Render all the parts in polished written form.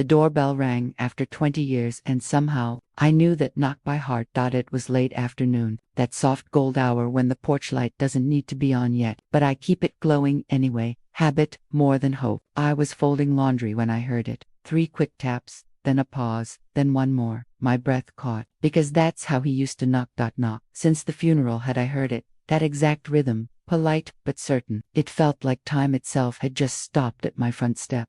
The doorbell rang after 20 years, and somehow, I knew that knock by heart. It was late afternoon, that soft gold hour when the porch light doesn't need to be on yet, but I keep it glowing anyway. Habit, more than hope. I was folding laundry when I heard it. 3 quick taps, then a pause, then one more. My breath caught, because that's how he used to knock. Knock. Since the funeral had I heard it, that exact rhythm, polite but certain. It felt like time itself had just stopped at my front step.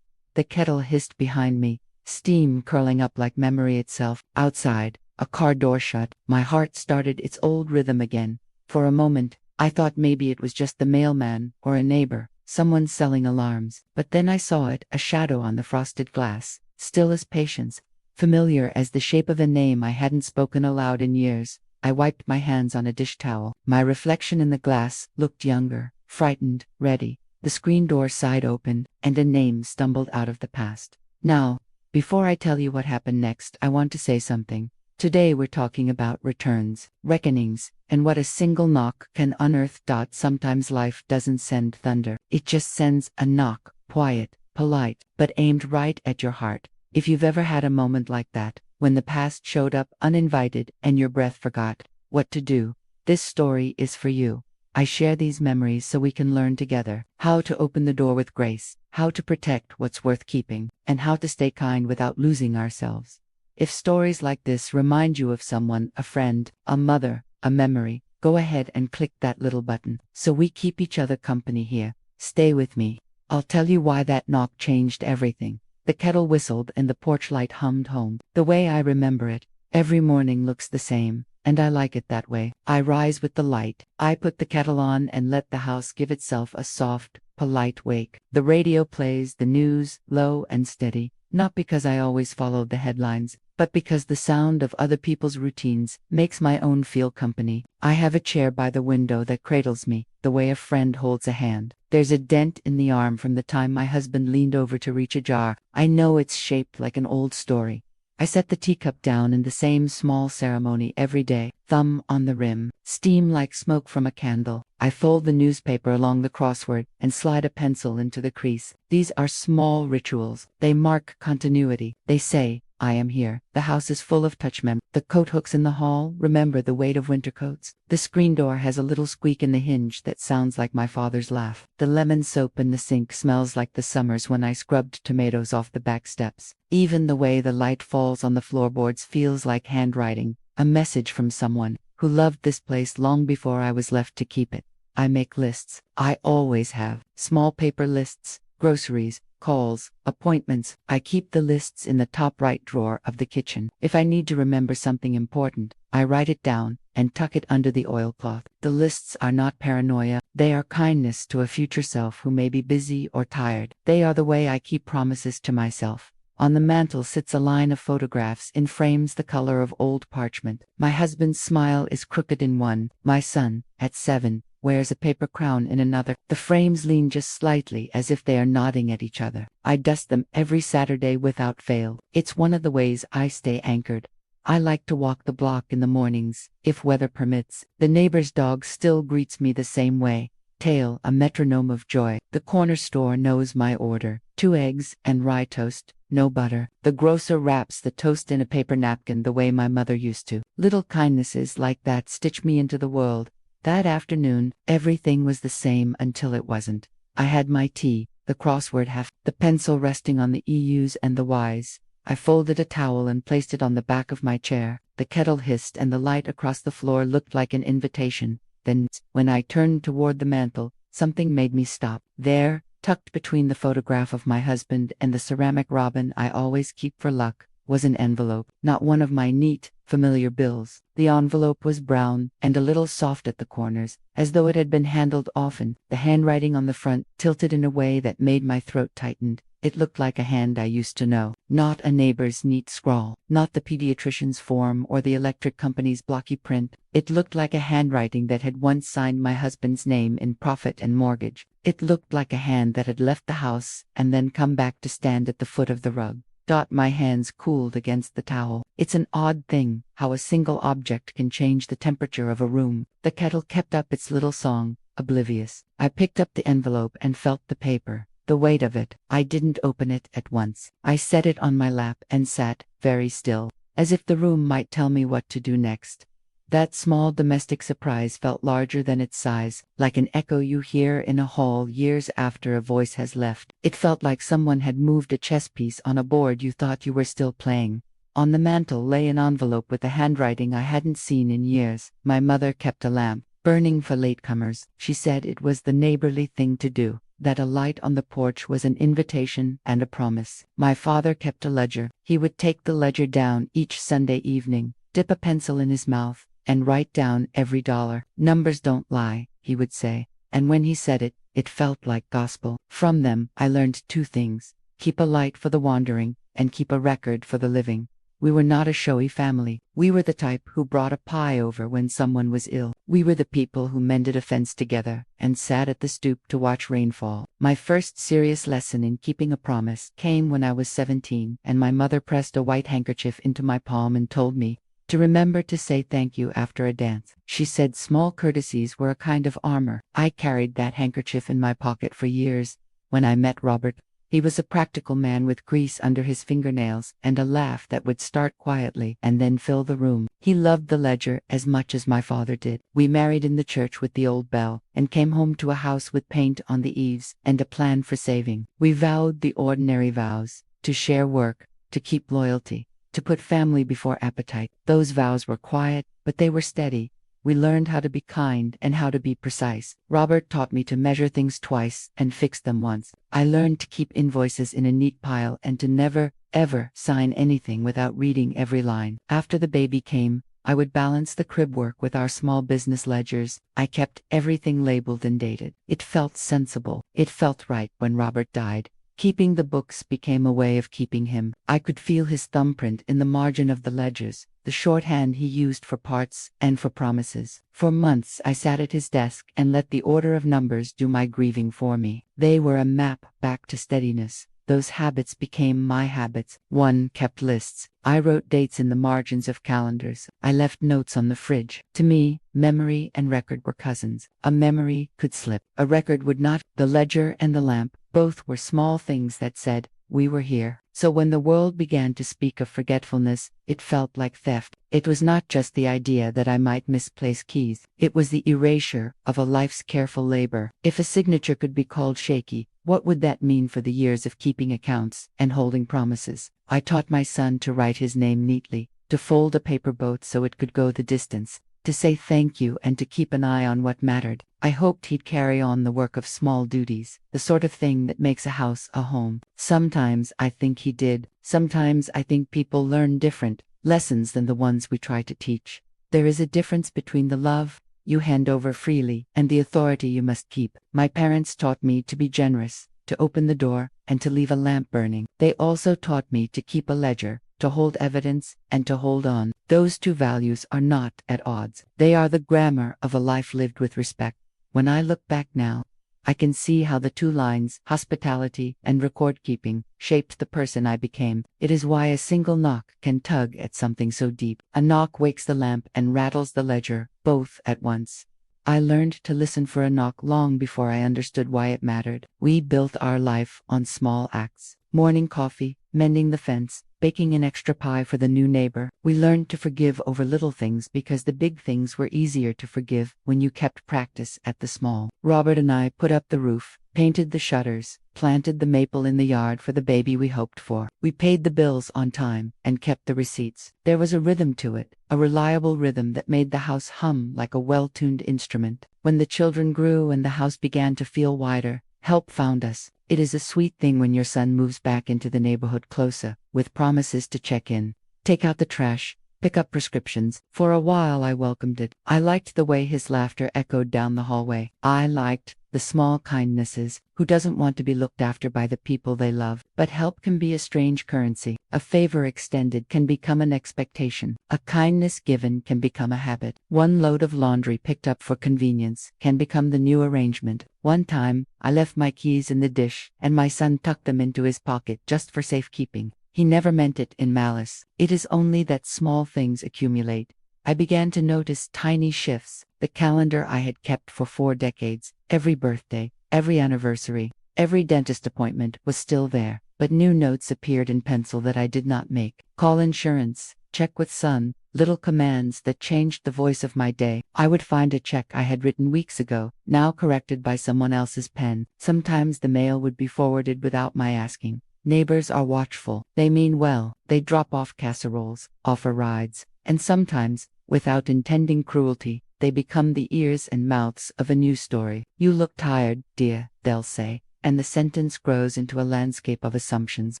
The kettle hissed behind me, steam curling up like memory itself. Outside, a car door shut. My heart started its old rhythm again. For a moment, I thought maybe it was just the mailman or a neighbor, someone selling alarms. But then I saw it, a shadow on the frosted glass, still as patience, familiar as the shape of a name I hadn't spoken aloud in years. I wiped my hands on a dish towel. My reflection in the glass looked younger, frightened, ready. The screen door sighed open, and a name stumbled out of the past. Now, before I tell you what happened next, I want to say something. Today we're talking about returns, reckonings, and what a single knock can unearth. Sometimes life doesn't send thunder. It just sends a knock, quiet, polite, but aimed right at your heart. If you've ever had a moment like that, when the past showed up uninvited and your breath forgot what to do, this story is for you. I share these memories so we can learn together how to open the door with grace, how to protect what's worth keeping, and how to stay kind without losing ourselves. If stories like this remind you of someone, a friend, a mother, a memory, go ahead and click that little button so we keep each other company here. Stay with me. I'll tell you why that knock changed everything. The kettle whistled and the porch light hummed home. The way I remember it, every morning looks the same. And I like it that way. I rise with the light. I put the kettle on and let the house give itself a soft, polite wake. The radio plays the news, low and steady, not because I always followed the headlines, but because the sound of other people's routines makes my own feel company. I have a chair by the window that cradles me, the way a friend holds a hand. There's a dent in the arm from the time my husband leaned over to reach a jar. I know it's shaped like an old story. I set the teacup down in the same small ceremony every day, thumb on the rim, steam like smoke from a candle. I fold the newspaper along the crossword and slide a pencil into the crease. These are small rituals. They mark continuity. They say, I am here. The house is full of touch memories. The coat hooks in the hall remember the weight of winter coats. The screen door has a little squeak in the hinge that sounds like my father's laugh. The lemon soap in the sink smells like the summers when I scrubbed tomatoes off the back steps. Even the way the light falls on the floorboards feels like handwriting, a message from someone who loved this place long before I was left to keep it. I make lists. I always have. Small paper lists, groceries, calls, appointments. I keep the lists in the top right drawer of the kitchen. If I need to remember something important, I write it down and tuck it under the oilcloth. The lists are not paranoia. They are kindness to a future self who may be busy or tired. They are the way I keep promises to myself. On the mantel sits a line of photographs in frames the color of old parchment. My husband's smile is crooked in one. My son, at 7, wears a paper crown in another. The frames lean just slightly as if they are nodding at each other. I dust them every Saturday without fail. It's one of the ways I stay anchored. I like to walk the block in the mornings, if weather permits. The neighbor's dog still greets me the same way. Tail, a metronome of joy. The corner store knows my order. 2 eggs and rye toast, no butter. The grocer wraps the toast in a paper napkin the way my mother used to. Little kindnesses like that stitch me into the world. That afternoon, everything was the same until it wasn't. I had my tea, the crossword half, the pencil resting on the E's and the Y's. I folded a towel and placed it on the back of my chair. The kettle hissed and the light across the floor looked like an invitation. Then, when I turned toward the mantel, something made me stop. There, tucked between the photograph of my husband and the ceramic robin I always keep for luck, was an envelope, not one of my neat, familiar bills. The envelope was brown and a little soft at the corners, as though it had been handled often. The handwriting on the front tilted in a way that made my throat tighten. It looked like a hand I used to know, not a neighbor's neat scrawl, not the pediatrician's form or the electric company's blocky print. It looked like a handwriting that had once signed my husband's name in profit and mortgage. It looked like a hand that had left the house and then come back to stand at the foot of the rug. My hands cooled against the towel. It's an odd thing, how a single object can change the temperature of a room. The kettle kept up its little song, oblivious. I picked up the envelope and felt the paper. the weight of it. I didn't open it at once. I set it on my lap and sat, very still, as if the room might tell me what to do next. That small domestic surprise felt larger than its size, like an echo you hear in a hall years after a voice has left. It felt like someone had moved a chess piece on a board you thought you were still playing. On the mantel lay an envelope with a handwriting I hadn't seen in years. My mother kept a lamp burning for latecomers. She said it was the neighborly thing to do, that a light on the porch was an invitation and a promise. My father kept a ledger. He would take the ledger down each Sunday evening, dip a pencil in his mouth, and write down every dollar. Numbers don't lie, he would say, and when he said it, it felt like gospel. From them, I learned two things: keep a light for the wandering, and keep a record for the living. We were not a showy family. We were the type who brought a pie over when someone was ill. We were the people who mended a fence together and sat at the stoop to watch rainfall. My first serious lesson in keeping a promise came when I was 17, and my mother pressed a white handkerchief into my palm and told me to remember to say thank you after a dance. She said small courtesies were a kind of armor. I carried that handkerchief in my pocket for years. When I met Robert, he was a practical man with grease under his fingernails and a laugh that would start quietly and then fill the room. He loved the ledger as much as my father did. We married in the church with the old bell and came home to a house with paint on the eaves and a plan for saving. We vowed the ordinary vows: to share work, to keep loyalty, to put family before appetite. Those vows were quiet, but they were steady. We learned how to be kind and how to be precise. Robert taught me to measure things twice and fix them once. I learned to keep invoices in a neat pile and to never, ever sign anything without reading every line. After the baby came, I would balance the crib work with our small business ledgers. I kept everything labeled and dated. It felt sensible. It felt right. When Robert died, keeping the books became a way of keeping him. I could feel his thumbprint in the margin of the ledgers, the shorthand he used for parts and for promises. For months I sat at his desk and let the order of numbers do my grieving for me. They were a map back to steadiness. Those habits became my habits. 1. Kept lists. I wrote dates in the margins of calendars. I left notes on the fridge. To me, memory and record were cousins. A memory could slip. A record would not. The ledger and the lamp, both were small things that said, we were here. So when the world began to speak of forgetfulness, it felt like theft. It was not just the idea that I might misplace keys. It was the erasure of a life's careful labor. If a signature could be called shaky, what would that mean for the years of keeping accounts and holding promises? I taught my son to write his name neatly, to fold a paper boat so it could go the distance, to say thank you and to keep an eye on what mattered. I hoped he'd carry on the work of small duties, the sort of thing that makes a house a home. Sometimes I think he did. Sometimes I think people learn different lessons than the ones we try to teach. There is a difference between the love you hand over freely and the authority you must keep. My parents taught me to be generous, to open the door, and to leave a lamp burning. They also taught me to keep a ledger, to hold evidence, and to hold on. Those two values are not at odds. They are the grammar of a life lived with respect. When I look back now, I can see how the two lines, hospitality and record keeping, shaped the person I became. It is why a single knock can tug at something so deep. A knock wakes the lamp and rattles the ledger, both at once. I learned to listen for a knock long before I understood why it mattered. We built our life on small acts. Morning coffee, mending the fence, baking an extra pie for the new neighbor. We learned to forgive over little things because the big things were easier to forgive when you kept practice at the small. Robert and I put up the roof, painted the shutters, planted the maple in the yard for the baby we hoped for. We paid the bills on time and kept the receipts. There was a rhythm to it, a reliable rhythm that made the house hum like a well-tuned instrument. When the children grew and the house began to feel wider, help found us. It is a sweet thing when your son moves back into the neighborhood closer, with promises to check in, take out the trash, pick up prescriptions. For a while I welcomed it. I liked the way his laughter echoed down the hallway. I liked the small kindnesses. Who doesn't want to be looked after by the people they love? But help can be a strange currency. A favor extended can become an expectation. A kindness given can become a habit. One load of laundry picked up for convenience can become the new arrangement. One time, I left my keys in the dish, and my son tucked them into his pocket just for safekeeping. He never meant it in malice. It is only that small things accumulate. I began to notice tiny shifts. The calendar I had kept for 4 decades, every birthday, every anniversary, Every dentist appointment was still there, but new notes appeared in pencil that I did not make. Call insurance, check with son, little commands that changed the voice of my day. I would find a check I had written weeks ago, now corrected by someone else's pen. Sometimes the mail would be forwarded without my asking. Neighbors are watchful. They mean well. They drop off casseroles, offer rides, and sometimes, without intending cruelty, they become the ears and mouths of a news story. You look tired, dear, they'll say, and the sentence grows into a landscape of assumptions.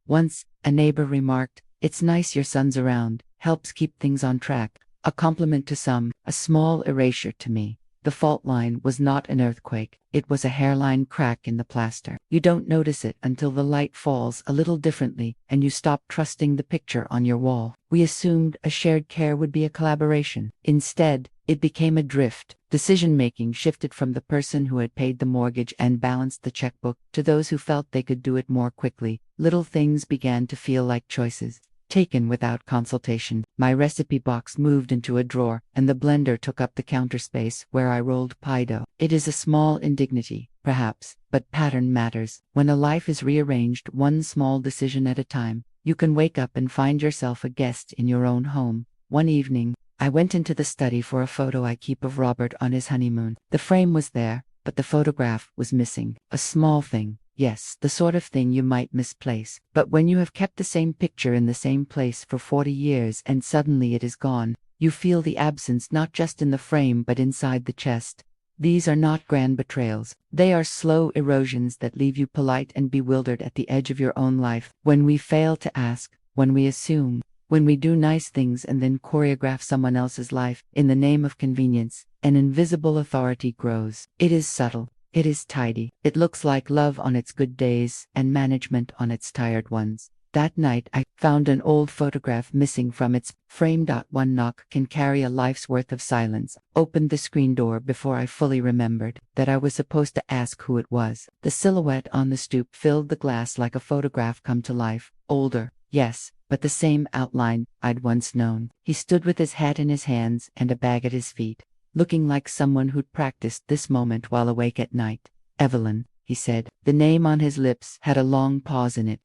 Once, a neighbor remarked, "It's nice your son's around, helps keep things on track." A compliment to some, a small erasure to me. The fault line was not an earthquake, it was a hairline crack in the plaster. You don't notice it until the light falls a little differently and you stop trusting the picture on your wall. We assumed a shared care would be a collaboration. Instead, it became a drift. Decision-making shifted from the person who had paid the mortgage and balanced the checkbook to those who felt they could do it more quickly. Little things began to feel like choices, taken without consultation. My recipe box moved into a drawer, and the blender took up the counter space where I rolled pie dough. It is a small indignity, perhaps, but pattern matters. When a life is rearranged one small decision at a time, you can wake up and find yourself a guest in your own home. One evening, I went into the study for a photo I keep of Robert on his honeymoon. The frame was there, but the photograph was missing. A small thing. Yes, the sort of thing you might misplace. But when you have kept the same picture in the same place for 40 years and suddenly it is gone, you feel the absence not just in the frame but inside the chest. These are not grand betrayals. They are slow erosions that leave you polite and bewildered at the edge of your own life. When we fail to ask, when we assume, when we do nice things and then choreograph someone else's life in the name of convenience, an invisible authority grows. It is subtle. It is tidy. It looks like love on its good days and management on its tired ones. That night I found an old photograph missing from its frame. One knock can carry a life's worth of silence. Opened the screen door before I fully remembered that I was supposed to ask who it was. The silhouette on the stoop filled the glass like a photograph come to life. Older, yes, but the same outline I'd once known. He stood with his hat in his hands and a bag at his feet, looking like someone who'd practiced this moment while awake at night. "Evelyn," he said. The name on his lips had a long pause in it.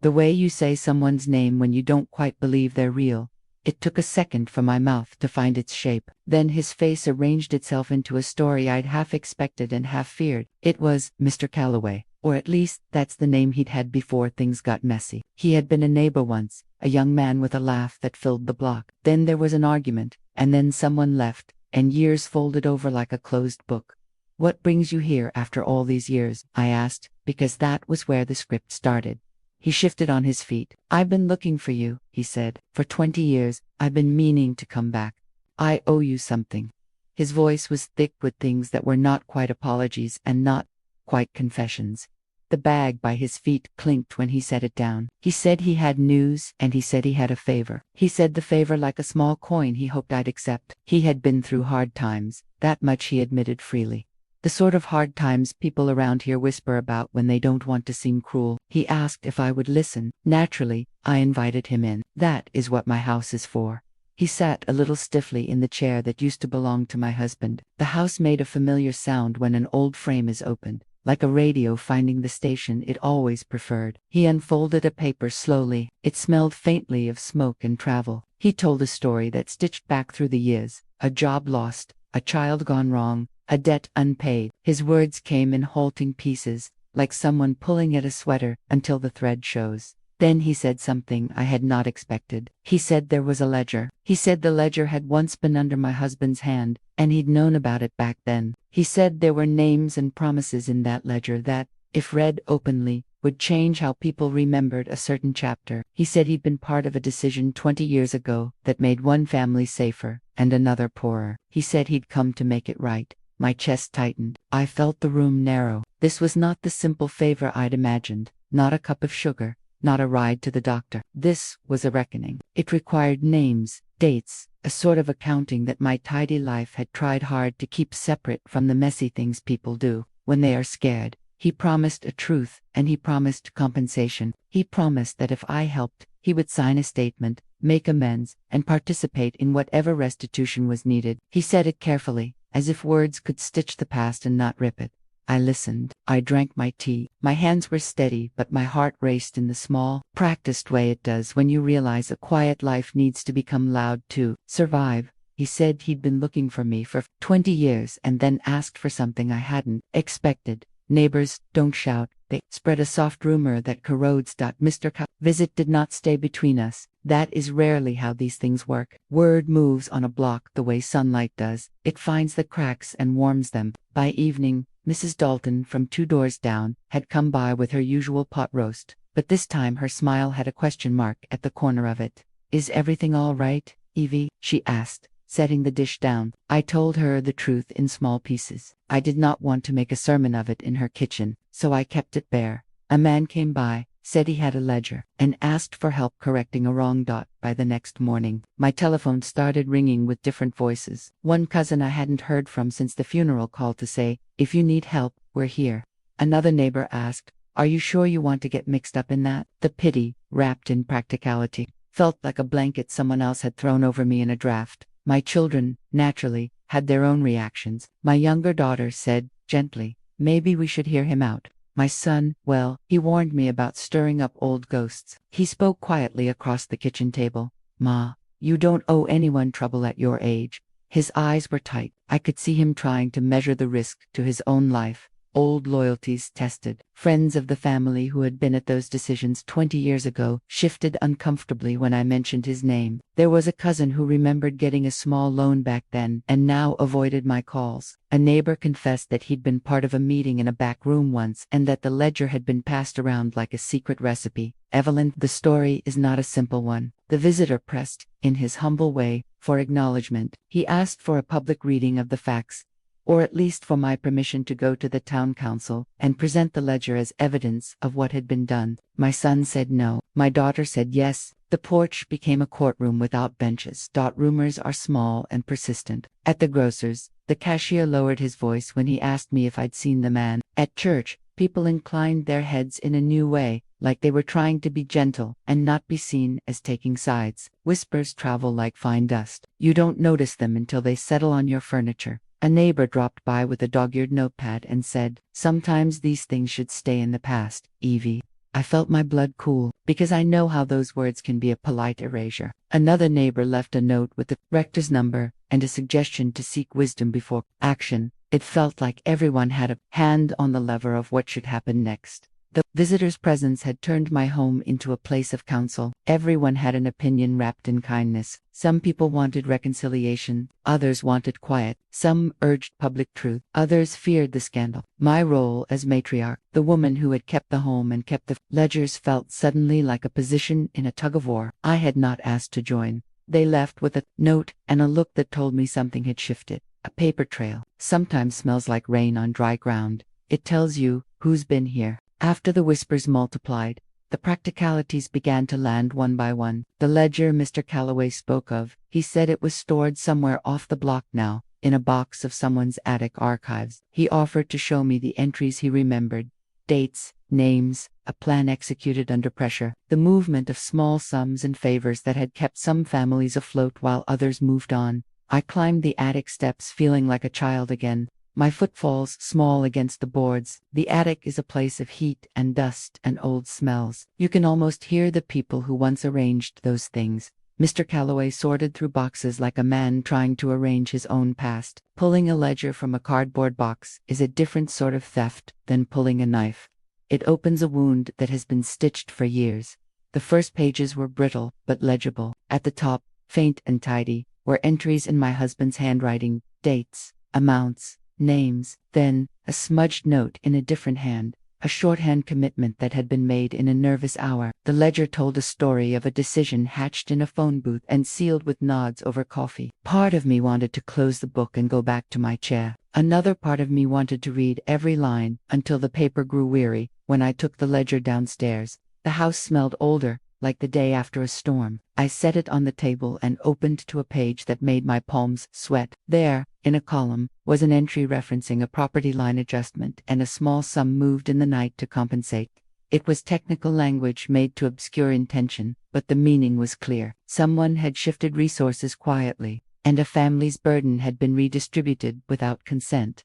The way you say someone's name when you don't quite believe they're real. It took a second for my mouth to find its shape. Then his face arranged itself into a story I'd half expected and half feared. It was Mr. Calloway, or at least that's the name he'd had before things got messy. He had been a neighbor once, a young man with a laugh that filled the block. Then there was an argument, and then someone left, and years folded over like a closed book. "What brings you here after all these years?" I asked, because that was where the script started. He shifted on his feet. "I've been looking for you," he said. "For 20 years, I've been meaning to come back. I owe you something." His voice was thick with things that were not quite apologies and not quite confessions. The bag by his feet clinked when he set it down. He said he had news, and he said he had a favor. He said the favor like a small coin he hoped I'd accept. He had been through hard times, that much he admitted freely. The sort of hard times people around here whisper about when they don't want to seem cruel. He asked if I would listen. Naturally, I invited him in. That is what my house is for. He sat a little stiffly in the chair that used to belong to my husband. The house made a familiar sound when an old frame is opened, like a radio finding the station it always preferred. He unfolded a paper slowly. It smelled faintly of smoke and travel. He told a story that stitched back through the years. A job lost, a child gone wrong, a debt unpaid. His words came in halting pieces, like someone pulling at a sweater until the thread shows. Then he said something I had not expected. He said there was a ledger. He said the ledger had once been under my husband's hand, and he'd known about it back then. He said there were names and promises in that ledger that, if read openly, would change how people remembered a certain chapter. He said he'd been part of a decision 20 years ago that made one family safer and another poorer. He said he'd come to make it right. My chest tightened. I felt the room narrow. This was not the simple favor I'd imagined, not a cup of sugar, not a ride to the doctor. This was a reckoning. It required names, dates, a sort of accounting that my tidy life had tried hard to keep separate from the messy things people do when they are scared. He promised a truth, and he promised compensation. He promised that if I helped, he would sign a statement, make amends, and participate in whatever restitution was needed. He said it carefully, as if words could stitch the past and not rip it. I listened. I drank my tea. My hands were steady, but my heart raced in the small, practiced way it does when you realize a quiet life needs to become loud to survive. He said he'd been looking for me for 20 years and then asked for something I hadn't expected. Neighbors, don't shout. They spread a soft rumor that corrodes. Mr. Visit did not stay between us. That is rarely how these things work. Word moves on a block the way sunlight does. It finds the cracks and warms them. By evening, Mrs. Dalton from 2 doors down had come by with her usual pot roast, but this time her smile had a question mark at the corner of it. Is everything all right, Evie? She asked, setting the dish down. I told her the truth in small pieces. I did not want to make a sermon of it in her kitchen, so I kept it bare. A man came by, said he had a ledger, and asked for help correcting a wrong. By the next morning, my telephone started ringing with different voices. One cousin I hadn't heard from since the funeral called to say, if you need help, we're here. Another neighbor asked, are you sure you want to get mixed up in that? The pity, wrapped in practicality, felt like a blanket someone else had thrown over me in a draft. My children, naturally, had their own reactions. My younger daughter said, gently, maybe we should hear him out. My son, well, he warned me about stirring up old ghosts. He spoke quietly across the kitchen table. Ma, you don't owe anyone trouble at your age. His eyes were tight. I could see him trying to measure the risk to his own life. Old loyalties tested. Friends of the family who had been at those decisions 20 years ago shifted uncomfortably when I mentioned his name. There was a cousin who remembered getting a small loan back then and now avoided my calls. A neighbor confessed that he'd been part of a meeting in a back room once and that the ledger had been passed around like a secret recipe. Evelyn, the story is not a simple one. The visitor pressed, in his humble way, for acknowledgement. He asked for a public reading of the facts, or at least for my permission to go to the town council and present the ledger as evidence of what had been done. My son said no. My daughter said yes. The porch became a courtroom without benches. Rumors are small and persistent. At the grocer's, the cashier lowered his voice when he asked me if I'd seen the man. At church, people inclined their heads in a new way, like they were trying to be gentle and not be seen as taking sides. Whispers travel like fine dust. You don't notice them until they settle on your furniture. A neighbor dropped by with a dog-eared notepad and said, sometimes these things should stay in the past, Evie. I felt my blood cool, because I know how those words can be a polite erasure. Another neighbor left a note with the rector's number and a suggestion to seek wisdom before action. It felt like everyone had a hand on the lever of what should happen next. The visitor's presence had turned my home into a place of counsel. Everyone had an opinion wrapped in kindness. Some people wanted reconciliation, others wanted quiet. Some urged public truth, others feared the scandal. My role as matriarch, the woman who had kept the home and kept the ledgers, felt suddenly like a position in a tug-of-war. I had not asked to join. They left with a note and a look that told me something had shifted. A paper trail sometimes smells like rain on dry ground. It tells you who's been here. After the whispers multiplied, the practicalities began to land one by one. The ledger Mr. Calloway spoke of, he said it was stored somewhere off the block now, in a box of someone's attic archives. He offered to show me the entries he remembered. Dates, names, a plan executed under pressure, the movement of small sums and favors that had kept some families afloat while others moved on. I climbed the attic steps feeling like a child again. My footfalls small against the boards. The attic is a place of heat and dust and old smells. You can almost hear the people who once arranged those things. Mr. Calloway sorted through boxes like a man trying to arrange his own past. Pulling a ledger from a cardboard box is a different sort of theft than pulling a knife. It opens a wound that has been stitched for years. The first pages were brittle but legible. At the top, faint and tidy, were entries in my husband's handwriting, dates, amounts, names. Then, a smudged note in a different hand, a shorthand commitment that had been made in a nervous hour. The ledger told a story of a decision hatched in a phone booth and sealed with nods over coffee. Part of me wanted to close the book and go back to my chair. Another part of me wanted to read every line until the paper grew weary. When I took the ledger downstairs, the house smelled older, like the day after a storm. I set it on the table and opened to a page that made my palms sweat. There, in a column, was an entry referencing a property line adjustment and a small sum moved in the night to compensate. It was technical language made to obscure intention, but the meaning was clear. Someone had shifted resources quietly, and a family's burden had been redistributed without consent.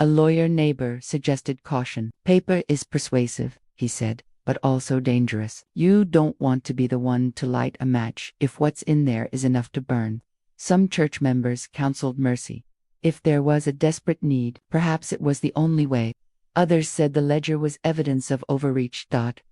A lawyer neighbor suggested caution. Paper is persuasive, he said, but also dangerous. You don't want to be the one to light a match if what's in there is enough to burn. Some church members counseled mercy. If there was a desperate need, perhaps it was the only way. Others said the ledger was evidence of overreach.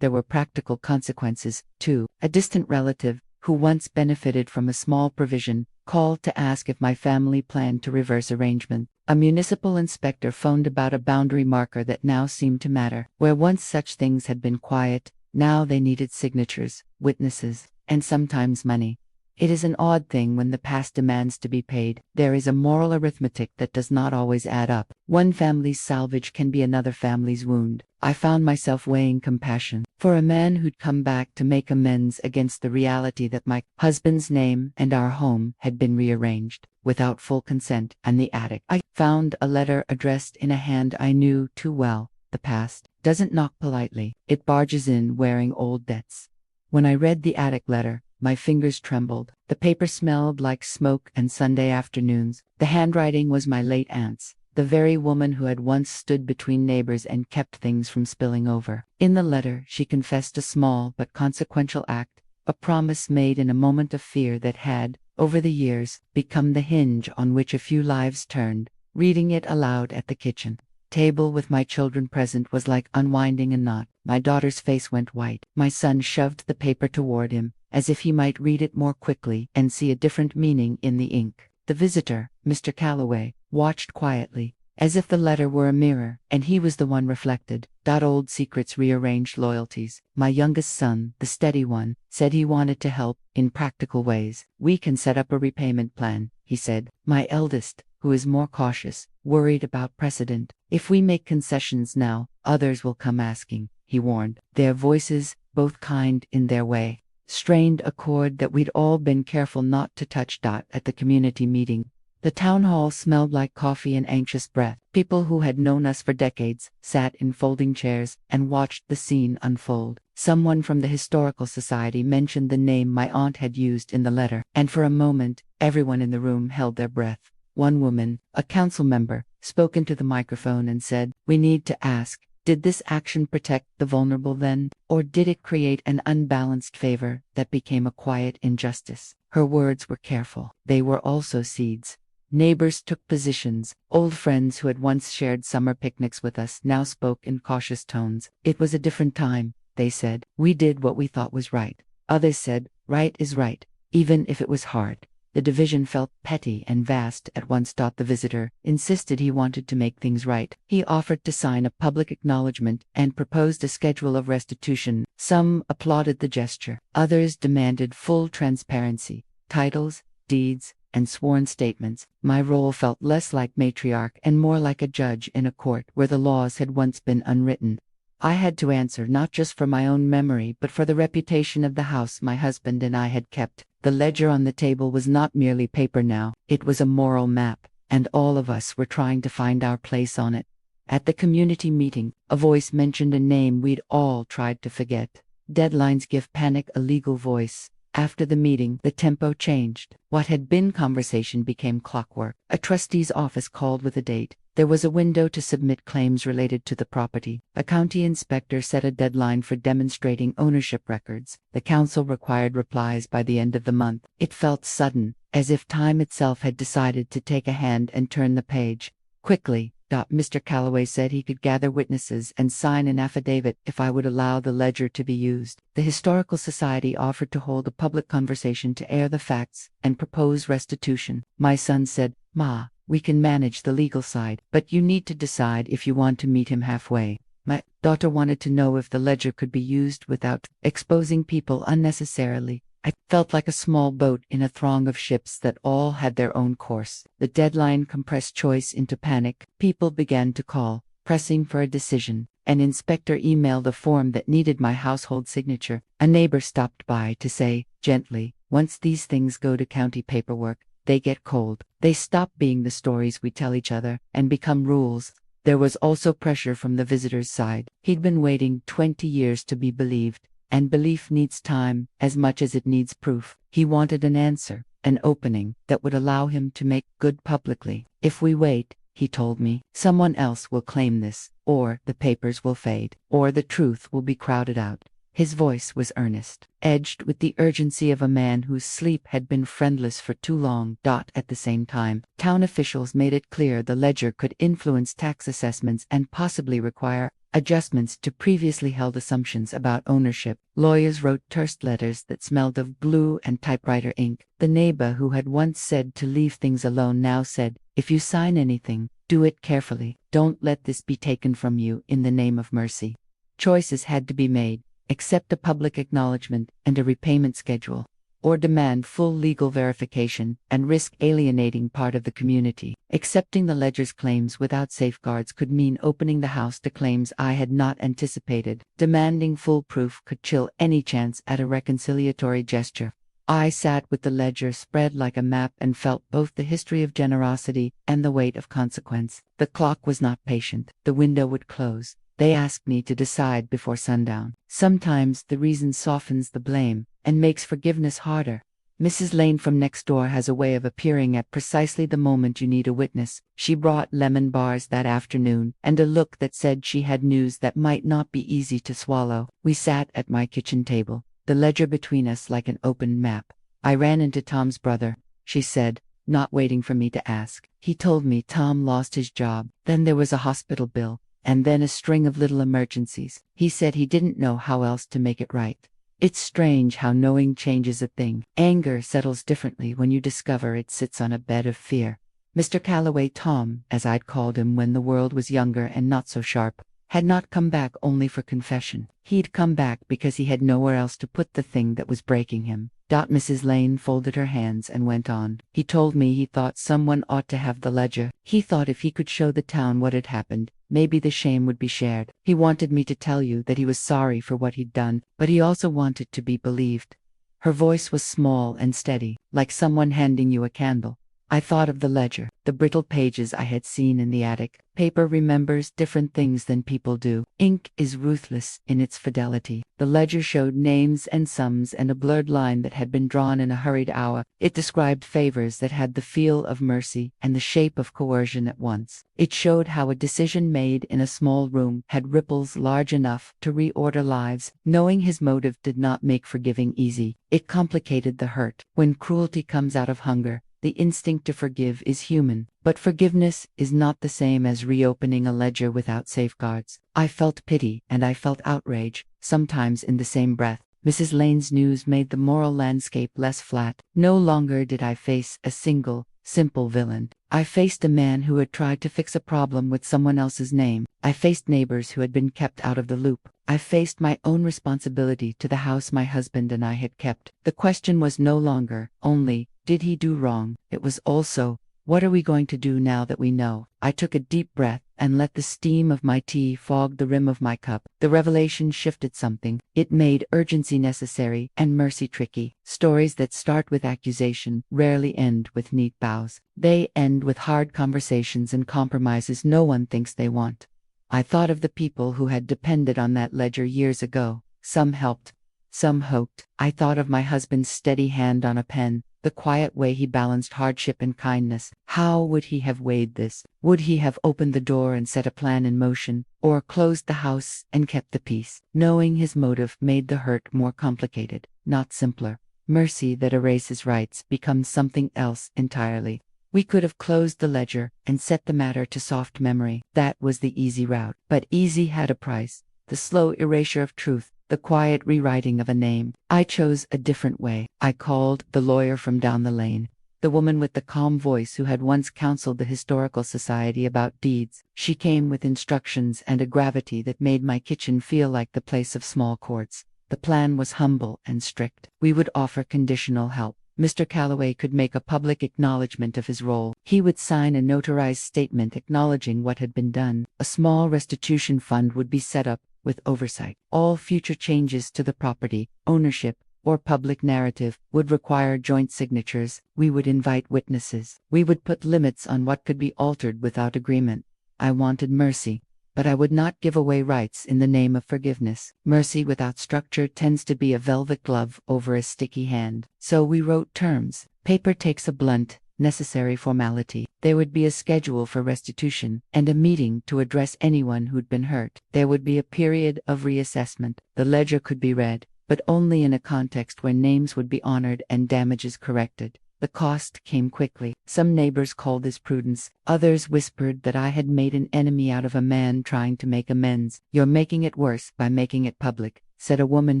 There were practical consequences, too. A distant relative, who once benefited from a small provision, called to ask if my family planned to reverse arrangement. A municipal inspector phoned about a boundary marker that now seemed to matter. Where once such things had been quiet, now they needed signatures, witnesses, and sometimes money. It is an odd thing when the past demands to be paid. There is a moral arithmetic that does not always add up. One family's salvage can be another family's wound. I found myself weighing compassion for a man who'd come back to make amends against the reality that my husband's name and our home had been rearranged, without full consent, in the attic. I found a letter addressed in a hand I knew too well. The past doesn't knock politely. It barges in wearing old debts. When I read the attic letter, my fingers trembled. The paper smelled like smoke and Sunday afternoons. The handwriting was my late aunt's, the very woman who had once stood between neighbors and kept things from spilling over. In the letter, she confessed a small but consequential act, a promise made in a moment of fear that had, over the years, become the hinge on which a few lives turned. Reading it aloud at the kitchen table with my children present was like unwinding a knot. My daughter's face went white. My son shoved the paper toward him, as if he might read it more quickly and see a different meaning in the ink. The visitor, Mr. Calloway, watched quietly, as if the letter were a mirror, and he was the one reflected. Old secrets rearranged loyalties. My youngest son, the steady one, said he wanted to help, in practical ways. We can set up a repayment plan, he said. My eldest, who is more cautious, worried about precedent. If we make concessions now, others will come asking, he warned. Their voices, both kind in their way, strained a chord that we'd all been careful not to touch. At the community meeting, the town hall smelled like coffee and anxious breath. People who had known us for decades sat in folding chairs and watched the scene unfold. Someone from the Historical Society mentioned the name my aunt had used in the letter, and for a moment, everyone in the room held their breath. One woman, a council member, spoke into the microphone and said, "We need to ask, did this action protect the vulnerable then, or did it create an unbalanced favor that became a quiet injustice?" Her words were careful. They were also seeds. Neighbors took positions. Old friends who had once shared summer picnics with us now spoke in cautious tones. It was a different time, they said. We did what we thought was right. Others said, right is right, even if it was hard. The division felt petty and vast at once. The visitor insisted he wanted to make things right. He offered to sign a public acknowledgement and proposed a schedule of restitution. Some applauded the gesture. Others demanded full transparency, titles, deeds, and sworn statements. My role felt less like matriarch and more like a judge in a court where the laws had once been unwritten. I had to answer not just for my own memory but for the reputation of the house my husband and I had kept. The ledger on the table was not merely paper now, it was a moral map, and all of us were trying to find our place on it. At the community meeting, a voice mentioned a name we'd all tried to forget. Deadlines give panic a legal voice. After the meeting, the tempo changed. What had been conversation became clockwork. A trustee's office called with a date. There was a window to submit claims related to the property. A county inspector set a deadline for demonstrating ownership records. The council required replies by the end of the month. It felt sudden, as if time itself had decided to take a hand and turn the page. Quickly, Mr. Calloway said he could gather witnesses and sign an affidavit if I would allow the ledger to be used. The Historical Society offered to hold a public conversation to air the facts and propose restitution. My son said, "Ma, we can manage the legal side, but you need to decide if you want to meet him halfway." My daughter wanted to know if the ledger could be used without exposing people unnecessarily. I felt like a small boat in a throng of ships that all had their own course. The deadline compressed choice into panic. People began to call, pressing for a decision. An inspector emailed a form that needed my household signature. A neighbor stopped by to say, gently, "Once these things go to county paperwork, they get cold. They stop being the stories we tell each other and become rules." There was also pressure from the visitor's side. He'd been waiting 20 years to be believed. And belief needs time as much as it needs proof. He wanted an answer, an opening that would allow him to make good publicly. If we wait, he told me. Someone else will claim this, or the papers will fade, or the truth will be crowded out. His voice was earnest, edged with the urgency of a man whose sleep had been friendless for too long. At the same time, town officials made it clear the ledger could influence tax assessments and possibly require adjustments to previously held assumptions about ownership. Lawyers wrote terse letters that smelled of glue and typewriter ink. The neighbor who had once said to leave things alone now said, "If you sign anything, do it carefully. Don't let this be taken from you in the name of mercy." Choices had to be made: accept a public acknowledgement and a repayment schedule, or demand full legal verification and risk alienating part of the community. Accepting the ledger's claims without safeguards could mean opening the house to claims I had not anticipated. Demanding full proof could chill any chance at a reconciliatory gesture. I sat with the ledger spread like a map and felt both the history of generosity and the weight of consequence. The clock was not patient. The window would close. They asked me to decide before sundown. Sometimes the reason softens the blame and makes forgiveness harder. Mrs. Lane from next door has a way of appearing at precisely the moment you need a witness. She brought lemon bars that afternoon and a look that said she had news that might not be easy to swallow. We sat at my kitchen table, the ledger between us like an open map. "I ran into Tom's brother," she said, not waiting for me to ask. "He told me Tom lost his job. Then there was a hospital bill. And then a string of little emergencies. He said he didn't know how else to make it right." It's strange how knowing changes a thing. Anger settles differently when you discover it sits on a bed of fear. Mr. Calloway, Tom, as I'd called him when the world was younger and not so sharp, had not come back only for confession. He'd come back because he had nowhere else to put the thing that was breaking him. Mrs. Lane folded her hands and went on. "He told me he thought someone ought to have the ledger. He thought if he could show the town what had happened, maybe the shame would be shared. He wanted me to tell you that he was sorry for what he'd done, but he also wanted to be believed." Her voice was small and steady, like someone handing you a candle. I thought of the ledger, the brittle pages I had seen in the attic. Paper remembers different things than people do. Ink is ruthless in its fidelity. The ledger showed names and sums and a blurred line that had been drawn in a hurried hour. It described favors that had the feel of mercy and the shape of coercion at once. It showed how a decision made in a small room had ripples large enough to reorder lives. Knowing his motive did not make forgiving easy. It complicated the hurt. When cruelty comes out of hunger, the instinct to forgive is human, but forgiveness is not the same as reopening a ledger without safeguards. I felt pity and I felt outrage, sometimes in the same breath. Mrs. Lane's news made the moral landscape less flat. No longer did I face a single, simple villain. I faced a man who had tried to fix a problem with someone else's name. I faced neighbors who had been kept out of the loop. I faced my own responsibility to the house my husband and I had kept. The question was no longer only, did he do wrong? It was also, what are we going to do now that we know? I took a deep breath and let the steam of my tea fog the rim of my cup. The revelation shifted something. It made urgency necessary and mercy tricky. Stories that start with accusation rarely end with neat bows. They end with hard conversations and compromises no one thinks they want. I thought of the people who had depended on that ledger years ago. Some helped, some hoped. I thought of my husband's steady hand on a pen, the quiet way he balanced hardship and kindness. How would he have weighed this? Would he have opened the door and set a plan in motion, or closed the house and kept the peace? Knowing his motive made the hurt more complicated, not simpler. Mercy that erases rights becomes something else entirely. We could have closed the ledger and set the matter to soft memory. That was the easy route. But easy had a price. The slow erasure of truth, the quiet rewriting of a name. I chose a different way. I called the lawyer from down the lane, the woman with the calm voice who had once counseled the Historical Society about deeds. She came with instructions and a gravity that made my kitchen feel like the place of small courts. The plan was humble and strict. We would offer conditional help. Mr. Calloway could make a public acknowledgement of his role. He would sign a notarized statement acknowledging what had been done. A small restitution fund would be set up with oversight. All future changes to the property, ownership, or public narrative would require joint signatures. We would invite witnesses. We would put limits on what could be altered without agreement. I wanted mercy, but I would not give away rights in the name of forgiveness. Mercy without structure tends to be a velvet glove over a sticky hand. So we wrote terms. Paper takes a blunt, necessary formality. There would be a schedule for restitution, and a meeting to address anyone who'd been hurt. There would be a period of reassessment. The ledger could be read, but only in a context where names would be honored and damages corrected. The cost came quickly. Some neighbors called this prudence. Others whispered that I had made an enemy out of a man trying to make amends. "You're making it worse by making it public," said a woman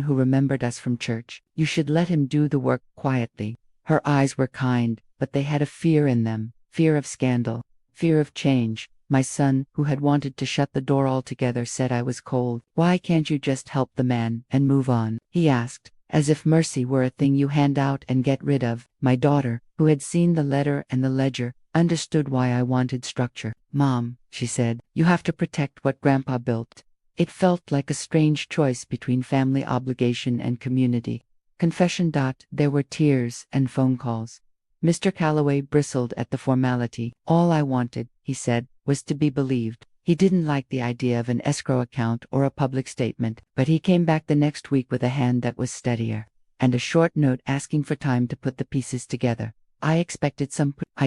who remembered us from church. "You should let him do the work quietly." Her eyes were kind, but they had a fear in them. Fear of scandal. Fear of change. My son, who had wanted to shut the door altogether, said I was cold. "Why can't you just help the man and move on?" he asked, as if mercy were a thing you hand out and get rid of. My daughter, who had seen the letter and the ledger, understood why I wanted structure. "Mom," she said, "you have to protect what Grandpa built." It felt like a strange choice between family obligation and community. Confession. There were tears and phone calls. Mr. Calloway bristled at the formality. "All I wanted," he said, "was to be believed." He didn't like the idea of an escrow account or a public statement, but he came back the next week with a hand that was steadier, and a short note asking for time to put the pieces together. I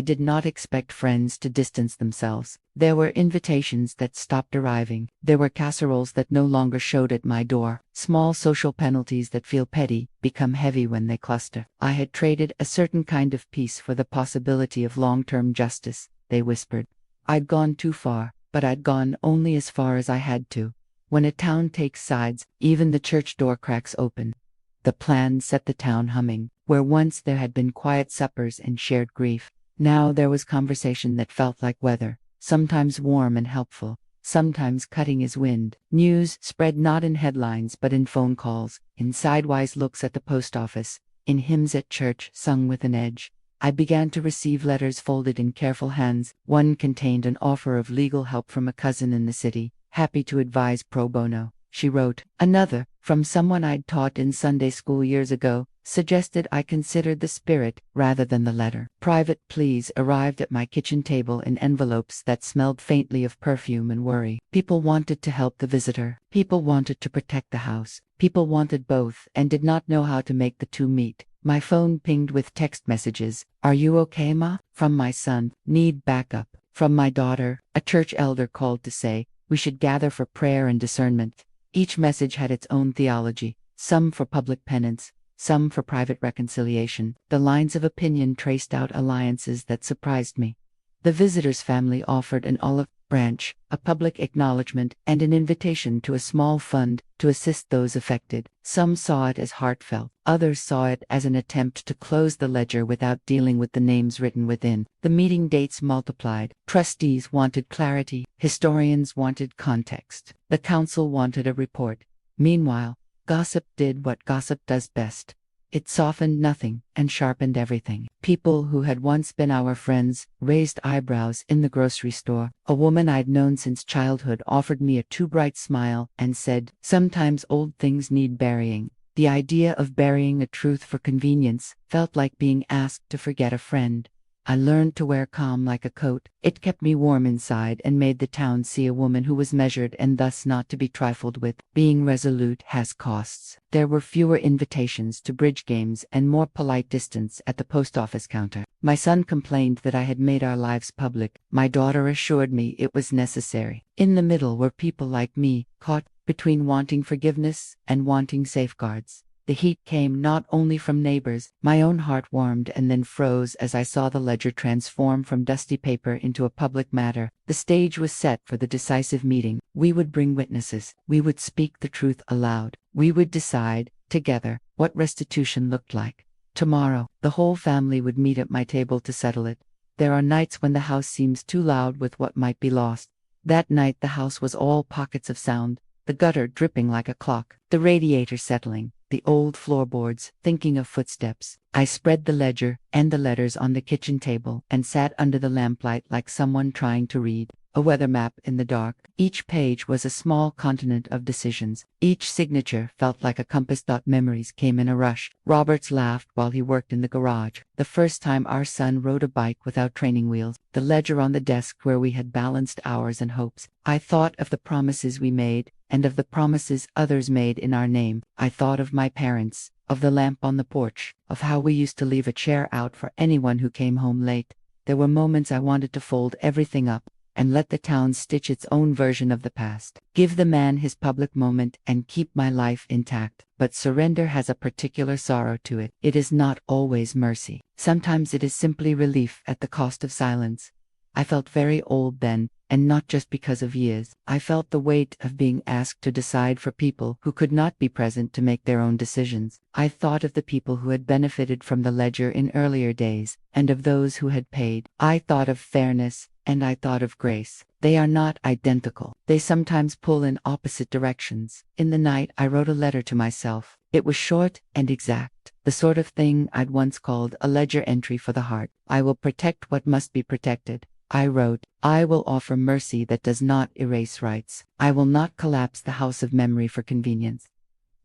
did not expect friends to distance themselves. There were invitations that stopped arriving. There were casseroles that no longer showed at my door. Small social penalties that feel petty become heavy when they cluster. I had traded a certain kind of peace for the possibility of long-term justice, they whispered. I'd gone too far, but I'd gone only as far as I had to. When a town takes sides, even the church door cracks open. The plan set the town humming. Where once there had been quiet suppers and shared grief, now there was conversation that felt like weather, sometimes warm and helpful, sometimes cutting as wind. News spread not in headlines but in phone calls, in sidewise looks at the post office, in hymns at church sung with an edge. I began to receive letters folded in careful hands. One contained an offer of legal help from a cousin in the city, happy to advise pro bono, she wrote. Another, from someone I'd taught in Sunday school years ago, suggested I considered the spirit rather than the letter. Private pleas arrived at my kitchen table in envelopes that smelled faintly of perfume and worry. People wanted to help the visitor. People wanted to protect the house. People wanted both and did not know how to make the two meet. My phone pinged with text messages. "Are you okay, Ma?" From my son. "Need backup." From my daughter, a church elder called to say, "We should gather for prayer and discernment." Each message had its own theology, some for public penance, some for private reconciliation. The lines of opinion traced out alliances that surprised me. The visitor's family offered an olive branch, a public acknowledgement, and an invitation to a small fund to assist those affected. Some saw it as heartfelt, others saw it as an attempt to close the ledger without dealing with the names written within. The meeting dates multiplied. Trustees wanted clarity, historians wanted context, the council wanted a report. Meanwhile, gossip did what gossip does best. It softened nothing and sharpened everything. People who had once been our friends raised eyebrows in the grocery store. A woman I'd known since childhood offered me a too bright smile and said, "Sometimes old things need burying." The idea of burying a truth for convenience felt like being asked to forget a friend. I learned to wear calm like a coat. It kept me warm inside and made the town see a woman who was measured and thus not to be trifled with. Being resolute has costs. There were fewer invitations to bridge games and more polite distance at the post office counter. My son complained that I had made our lives public. My daughter assured me it was necessary. In the middle were people like me, caught between wanting forgiveness and wanting safeguards. The heat came not only from neighbors. My own heart warmed and then froze as I saw the ledger transform from dusty paper into a public matter. The stage was set for the decisive meeting. We would bring witnesses. We would speak the truth aloud. We would decide, together, what restitution looked like. Tomorrow, the whole family would meet at my table to settle it. There are nights when the house seems too loud with what might be lost. That night the house was all pockets of sound, the gutter dripping like a clock, the radiator settling, the old floorboards, thinking of footsteps. I spread the ledger and the letters on the kitchen table and sat under the lamplight like someone trying to read a weather map in the dark. Each page was a small continent of decisions. Each signature felt like a compass. Memories came in a rush. Roberts laughed while he worked in the garage. The first time our son rode a bike without training wheels. The ledger on the desk where we had balanced hours and hopes. I thought of the promises we made and of the promises others made in our name. I thought of my parents, of the lamp on the porch, of how we used to leave a chair out for anyone who came home late. There were moments I wanted to fold everything up and let the town stitch its own version of the past. Give the man his public moment and keep my life intact. But surrender has a particular sorrow to it. It is not always mercy. Sometimes it is simply relief at the cost of silence. I felt very old then, and not just because of years. I felt the weight of being asked to decide for people who could not be present to make their own decisions. I thought of the people who had benefited from the ledger in earlier days, and of those who had paid. I thought of fairness, and I thought of grace. They are not identical. They sometimes pull in opposite directions. In the night, I wrote a letter to myself. It was short and exact, the sort of thing I'd once called a ledger entry for the heart. I will protect what must be protected. I wrote, I will offer mercy that does not erase rights. I will not collapse the house of memory for convenience.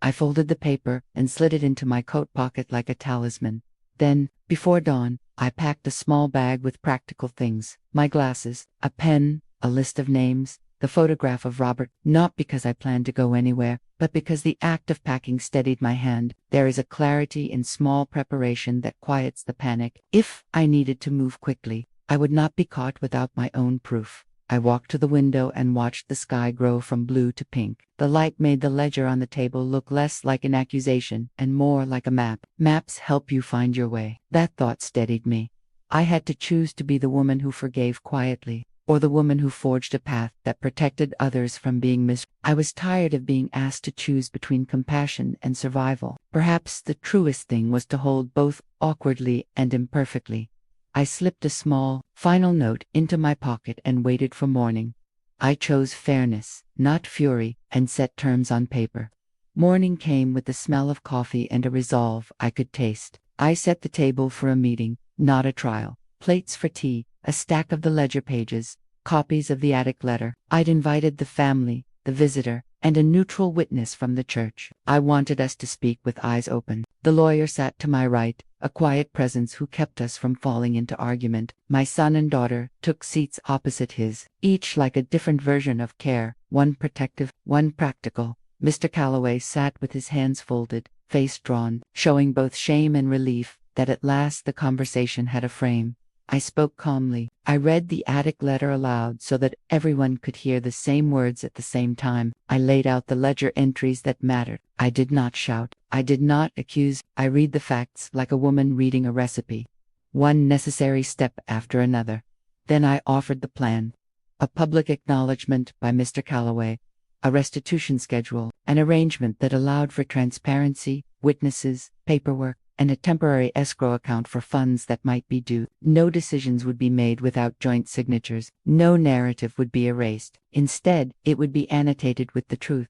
I folded the paper and slid it into my coat pocket like a talisman. Then, before dawn, I packed a small bag with practical things: my glasses, a pen, a list of names, the photograph of Robert, not because I planned to go anywhere, but because the act of packing steadied my hand. There is a clarity in small preparation that quiets the panic. If I needed to move quickly, I would not be caught without my own proof. I walked to the window and watched the sky grow from blue to pink. The light made the ledger on the table look less like an accusation and more like a map. Maps help you find your way. That thought steadied me. I had to choose to be the woman who forgave quietly, or the woman who forged a path that protected others from being miserable. I was tired of being asked to choose between compassion and survival. Perhaps the truest thing was to hold both awkwardly and imperfectly. I slipped a small, final note into my pocket and waited for morning. I chose fairness, not fury, and set terms on paper. Morning came with the smell of coffee and a resolve I could taste. I set the table for a meeting, not a trial. Plates for tea, a stack of the ledger pages, copies of the attic letter. I'd invited the family, the visitor, and a neutral witness from the church. I wanted us to speak with eyes open. The lawyer sat to my right, a quiet presence who kept us from falling into argument. My son and daughter took seats opposite his, each like a different version of care, one protective, one practical. Mr. Calloway sat with his hands folded, face drawn, showing both shame and relief that at last the conversation had a frame. I spoke calmly. I read the attic letter aloud so that everyone could hear the same words at the same time. I laid out the ledger entries that mattered. I did not shout. I did not accuse. I read the facts like a woman reading a recipe, one necessary step after another. Then I offered the plan: a public acknowledgement by Mr. Calloway, a restitution schedule, an arrangement that allowed for transparency, witnesses, paperwork, and a temporary escrow account for funds that might be due. No decisions would be made without joint signatures. No narrative would be erased. Instead, it would be annotated with the truth.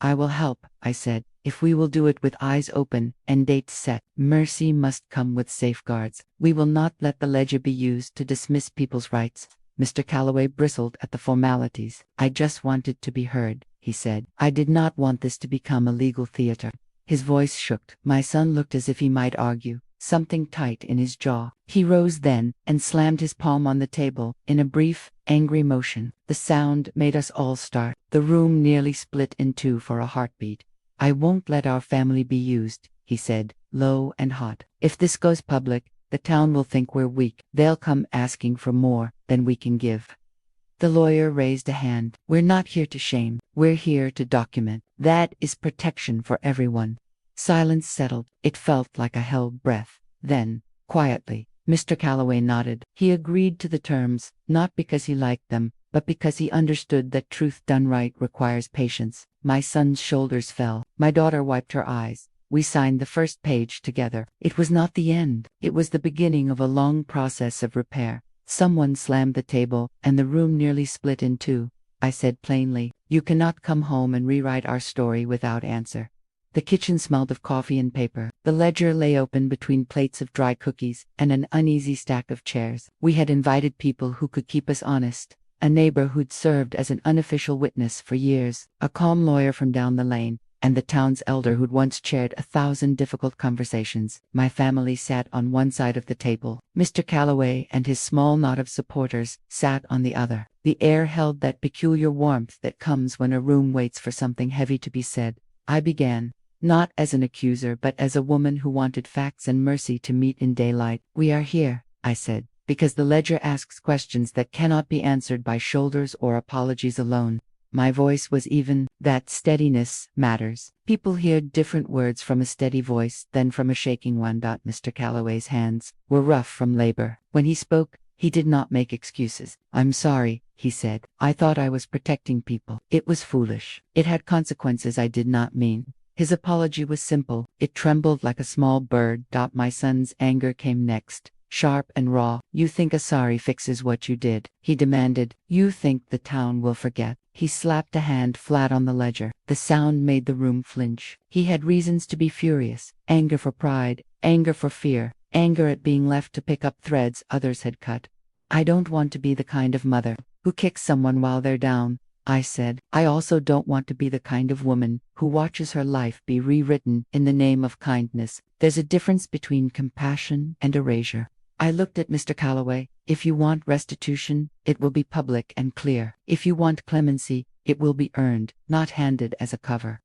I will help, I said, if we will do it with eyes open and dates set. Mercy must come with safeguards. We will not let the ledger be used to dismiss people's rights. Mr. Calloway bristled at the formalities. I just wanted to be heard, he said. I did not want this to become a legal theater. His voice shook. My son looked as if he might argue, something tight in his jaw. He rose then and slammed his palm on the table in a brief, angry motion. The sound made us all start. The room nearly split in two for a heartbeat. I won't let our family be used, he said, low and hot. If this goes public, the town will think we're weak. They'll come asking for more than we can give. The lawyer raised a hand. We're not here to shame. We're here to document. That is protection for everyone. Silence settled. It felt like a held breath. Then, quietly, Mr. Calloway nodded. He agreed to the terms, not because he liked them, but because he understood that truth done right requires patience. My son's shoulders fell. My daughter wiped her eyes. We signed the first page together. It was not the end. It was the beginning of a long process of repair. Someone slammed the table, and the room nearly split in two. I said plainly, you cannot come home and rewrite our story without answer. The kitchen smelled of coffee and paper. The ledger lay open between plates of dry cookies and an uneasy stack of chairs. We had invited people who could keep us honest. A neighbor who'd served as an unofficial witness for years, a calm lawyer from down the lane, and the town's elder who'd once chaired 1,000 difficult conversations. My family sat on one side of the table. Mr. Calloway and his small knot of supporters sat on the other. The air held that peculiar warmth that comes when a room waits for something heavy to be said. I began, not as an accuser but as a woman who wanted facts and mercy to meet in daylight. We are here, I said, because the ledger asks questions that cannot be answered by shoulders or apologies alone. My voice was even. That steadiness matters. People hear different words from a steady voice than from a shaking one. Mr. Calloway's hands were rough from labor. When he spoke, he did not make excuses. "I'm sorry," he said. "I thought I was protecting people. It was foolish. It had consequences I did not mean." His apology was simple. It trembled like a small bird. My son's anger came next. Sharp and raw. "You think a sorry fixes what you did?" he demanded. "You think the town will forget?" He slapped a hand flat on the ledger. The sound made the room flinch. He had reasons to be furious. Anger for pride, anger for fear, anger at being left to pick up threads others had cut. "I don't want to be the kind of mother who kicks someone while they're down," I said. "I also don't want to be the kind of woman who watches her life be rewritten in the name of kindness. There's a difference between compassion and erasure." I looked at Mr. Calloway. "If you want restitution, it will be public and clear. If you want clemency, it will be earned, not handed as a cover."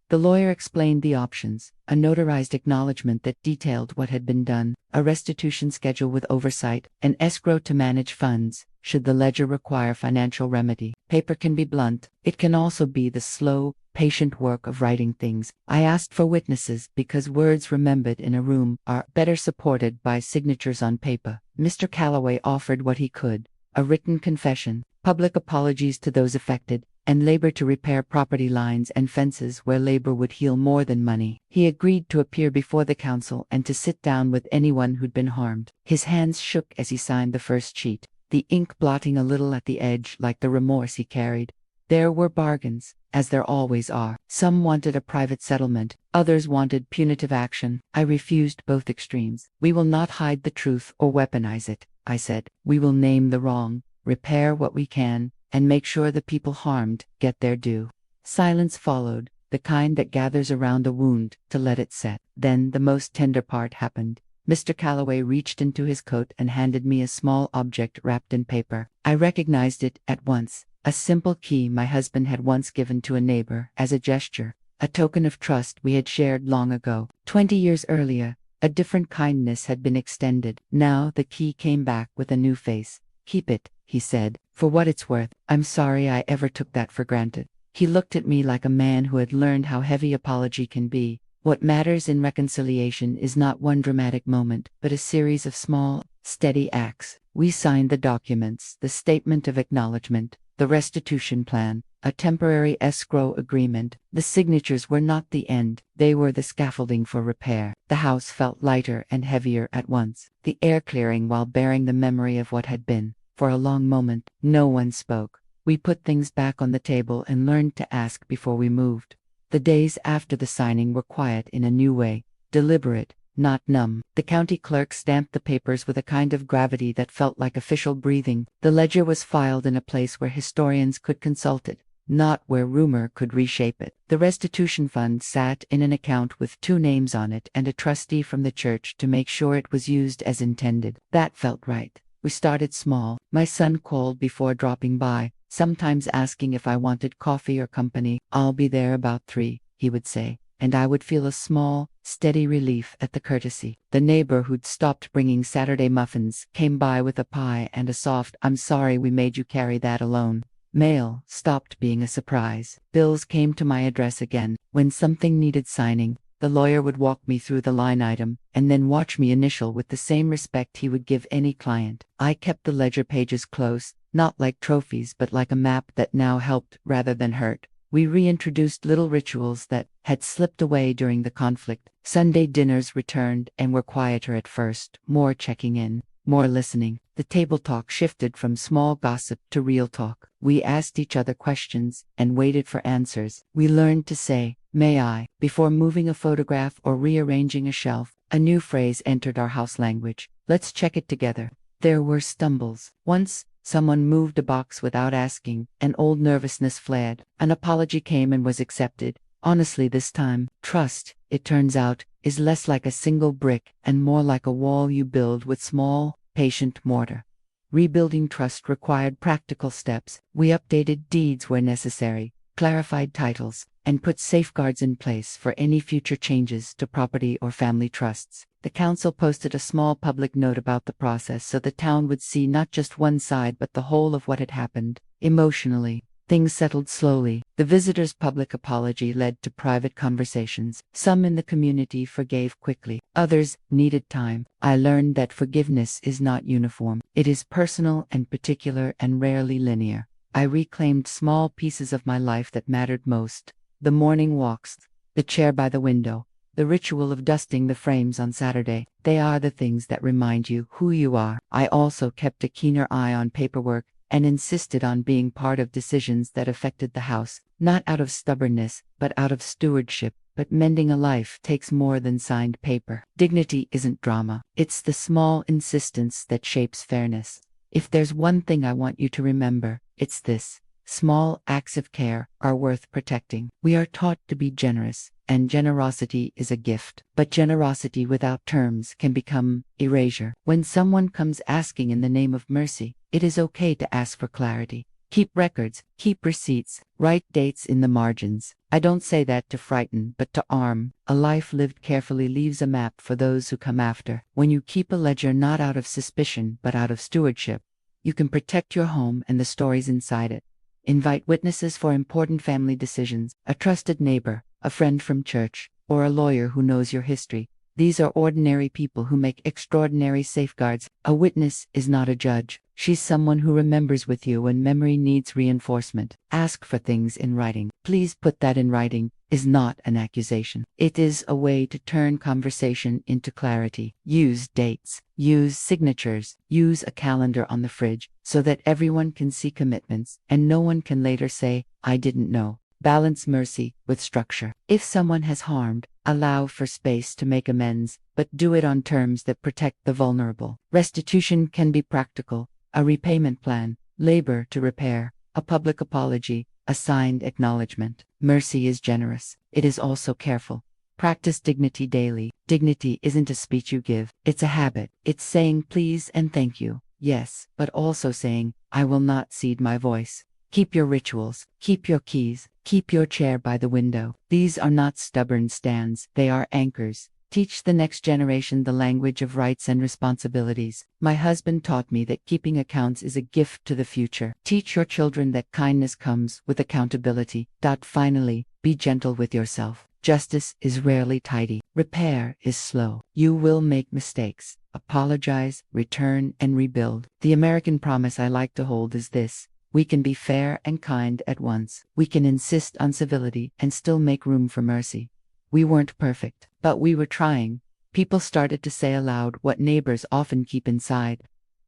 The lawyer explained the options: a notarized acknowledgement that detailed what had been done, a restitution schedule with oversight, an escrow to manage funds, should the ledger require financial remedy. Paper can be blunt. It can also be the slow, patient work of writing things. I asked for witnesses because words remembered in a room are better supported by signatures on paper. Mr. Calloway offered what he could: a written confession, public apologies to those affected, and labor to repair property lines and fences where labor would heal more than money. He agreed to appear before the council and to sit down with anyone who'd been harmed. His hands shook as he signed the first sheet, the ink blotting a little at the edge like the remorse he carried. There were bargains, as there always are. Some wanted a private settlement, others wanted punitive action. I refused both extremes. "We will not hide the truth or weaponize it," I said. "We will name the wrong, repair what we can, and make sure the people harmed get their due." Silence followed, the kind that gathers around a wound to let it set. Then the most tender part happened. Mr. Calloway reached into his coat and handed me a small object wrapped in paper. I recognized it at once. A simple key my husband had once given to a neighbor as a gesture, a token of trust we had shared long ago. 20 years earlier, a different kindness had been extended. Now the key came back with a new face. "Keep it," he said, "for what it's worth. I'm sorry I ever took that for granted." He looked at me like a man who had learned how heavy apology can be. What matters in reconciliation is not one dramatic moment, but a series of small, steady acts. We signed the documents, the statement of acknowledgement, the restitution plan, a temporary escrow agreement. The signatures were not the end, they were the scaffolding for repair. The house felt lighter and heavier at once, the air clearing while bearing the memory of what had been. For a long moment, no one spoke. We put things back on the table and learned to ask before we moved. The days after the signing were quiet in a new way, deliberate, not numb. The county clerk stamped the papers with a kind of gravity that felt like official breathing. The ledger was filed in a place where historians could consult it, not where rumor could reshape it. The restitution fund sat in an account with 2 names on it and a trustee from the church to make sure it was used as intended. That felt right. We started small. My son called before dropping by, sometimes asking if I wanted coffee or company. "I'll be there about 3, he would say, and I would feel a small, steady relief at the courtesy. The neighbor who'd stopped bringing Saturday muffins came by with a pie and a soft "I'm sorry we made you carry that alone." Mail stopped being a surprise. Bills came to my address again. When something needed signing, the lawyer would walk me through the line item, and then watch me initial with the same respect he would give any client. I kept the ledger pages close, not like trophies but like a map that now helped rather than hurt. We reintroduced little rituals that had slipped away during the conflict. Sunday dinners returned and were quieter at first, more checking in, more listening. The table talk shifted from small gossip to real talk. We asked each other questions and waited for answers. We learned to say, "May I?" before moving a photograph or rearranging a shelf. A new phrase entered our house language: "Let's check it together." There were stumbles. Once, someone moved a box without asking, and old nervousness flared. An apology came and was accepted. Honestly this time, trust, it turns out, is less like a single brick and more like a wall you build with small, patient mortar. Rebuilding trust required practical steps. We updated deeds where necessary, clarified titles, and put safeguards in place for any future changes to property or family trusts. The council posted a small public note about the process so the town would see not just one side but the whole of what had happened. Emotionally, things settled slowly. The visitor's public apology led to private conversations. Some in the community forgave quickly. Others needed time. I learned that forgiveness is not uniform. It is personal and particular and rarely linear. I reclaimed small pieces of my life that mattered most. The morning walks, the chair by the window, the ritual of dusting the frames on Saturday. They are the things that remind you who you are. I also kept a keener eye on paperwork and insisted on being part of decisions that affected the house, not out of stubbornness, but out of stewardship. But mending a life takes more than signed paper. Dignity isn't drama. It's the small insistence that shapes fairness. If there's one thing I want you to remember, it's this. Small acts of care are worth protecting. We are taught to be generous, and generosity is a gift. But generosity without terms can become erasure. When someone comes asking in the name of mercy, it is okay to ask for clarity. Keep records, keep receipts, write dates in the margins. I don't say that to frighten, but to arm. A life lived carefully leaves a map for those who come after. When you keep a ledger not out of suspicion, but out of stewardship, you can protect your home and the stories inside it. Invite witnesses for important family decisions, a trusted neighbor, a friend from church, or a lawyer who knows your history. These are ordinary people who make extraordinary safeguards. A witness is not a judge. She's someone who remembers with you when memory needs reinforcement. Ask for things in writing. Please put that in writing is not an accusation. It is a way to turn conversation into clarity. Use dates. Use signatures. Use a calendar on the fridge so that everyone can see commitments and no one can later say, I didn't know. Balance mercy with structure. If someone has harmed, allow for space to make amends, but do it on terms that protect the vulnerable. Restitution can be practical, a repayment plan, labor to repair, a public apology, a signed acknowledgement. Mercy is generous. It is also careful. Practice dignity daily. Dignity isn't a speech you give, it's a habit. It's saying please and thank you, yes, but also saying, I will not cede my voice. Keep your rituals, keep your keys, keep your chair by the window. These are not stubborn stands, they are anchors. Teach the next generation the language of rights and responsibilities. My husband taught me that keeping accounts is a gift to the future. Teach your children that kindness comes with accountability. Finally, be gentle with yourself. Justice is rarely tidy. Repair is slow. You will make mistakes. Apologize, return, and rebuild. The American promise I like to hold is this. We can be fair and kind at once. We can insist on civility and still make room for mercy. We weren't perfect, but we were trying. People started to say aloud what neighbors often keep inside.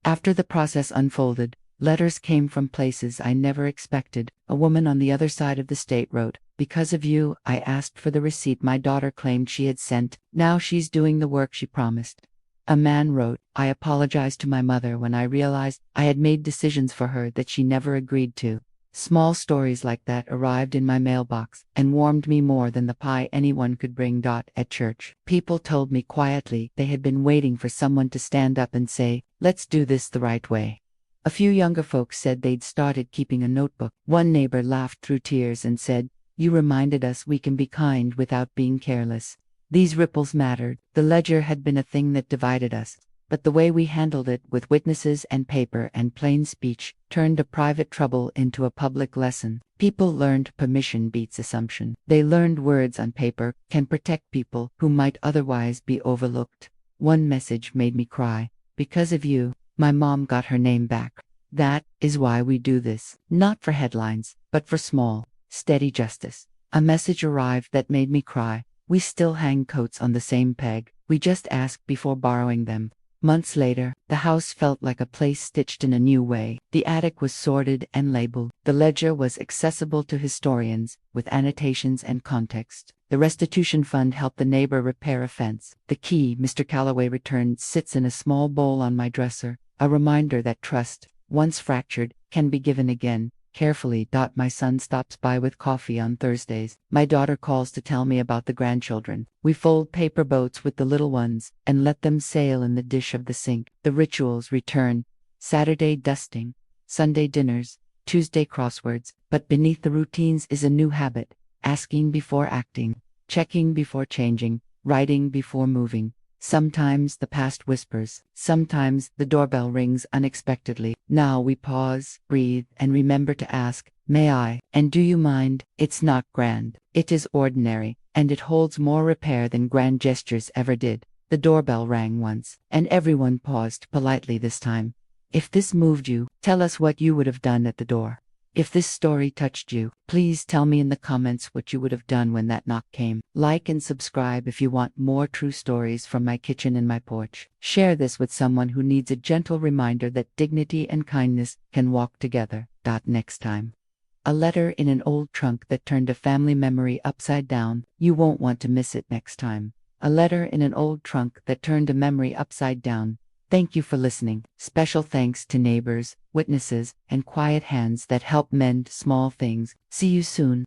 After the process unfolded, letters came from places I never expected. A woman on the other side of the state wrote, because of you, I asked for the receipt my daughter claimed she had sent. Now she's doing the work she promised. A man wrote, I apologized to my mother when I realized I had made decisions for her that she never agreed to. Small stories like that arrived in my mailbox and warmed me more than the pie anyone could bring. At church, people told me quietly they had been waiting for someone to stand up and say, let's do this the right way. A few younger folks said they'd started keeping a notebook. One neighbor laughed through tears and said, you reminded us we can be kind without being careless. These ripples mattered. The ledger had been a thing that divided us, but the way we handled it with witnesses and paper and plain speech turned a private trouble into a public lesson. People learned permission beats assumption. They learned words on paper can protect people who might otherwise be overlooked. One message made me cry. Because of you, my mom got her name back. That is why we do this. Not for headlines, but for small, steady justice. A message arrived that made me cry. We still hang coats on the same peg. We just ask before borrowing them. Months later, the house felt like a place stitched in a new way. The attic was sorted and labeled. The ledger was accessible to historians, with annotations and context. The restitution fund helped the neighbor repair a fence. The key Mr. Calloway returned sits in a small bowl on my dresser, a reminder that trust, once fractured, can be given again. Carefully. My son stops by with coffee on Thursdays. My daughter calls to tell me about the grandchildren. We fold paper boats with the little ones and let them sail in the dish of the sink. The rituals return. Saturday dusting, Sunday dinners, Tuesday crosswords. But beneath the routines is a new habit. Asking before acting, checking before changing, writing before moving. Sometimes the past whispers, sometimes the doorbell rings unexpectedly. Now we pause, breathe, and remember to ask, "May I?" And do you mind? It's not grand. It is ordinary, and it holds more repair than grand gestures ever did. The doorbell rang once, and everyone paused politely this time. If this moved you, tell us what you would have done at the door. If this story touched you, please tell me in the comments what you would have done when that knock came. Like and subscribe if you want more true stories from my kitchen and my porch. Share this with someone who needs a gentle reminder that dignity and kindness can walk together. Next time. A letter in an old trunk that turned a family memory upside down. You won't want to miss it next time. A letter in an old trunk that turned a memory upside down. Thank you for listening. Special thanks to neighbors, witnesses, and quiet hands that help mend small things. See you soon.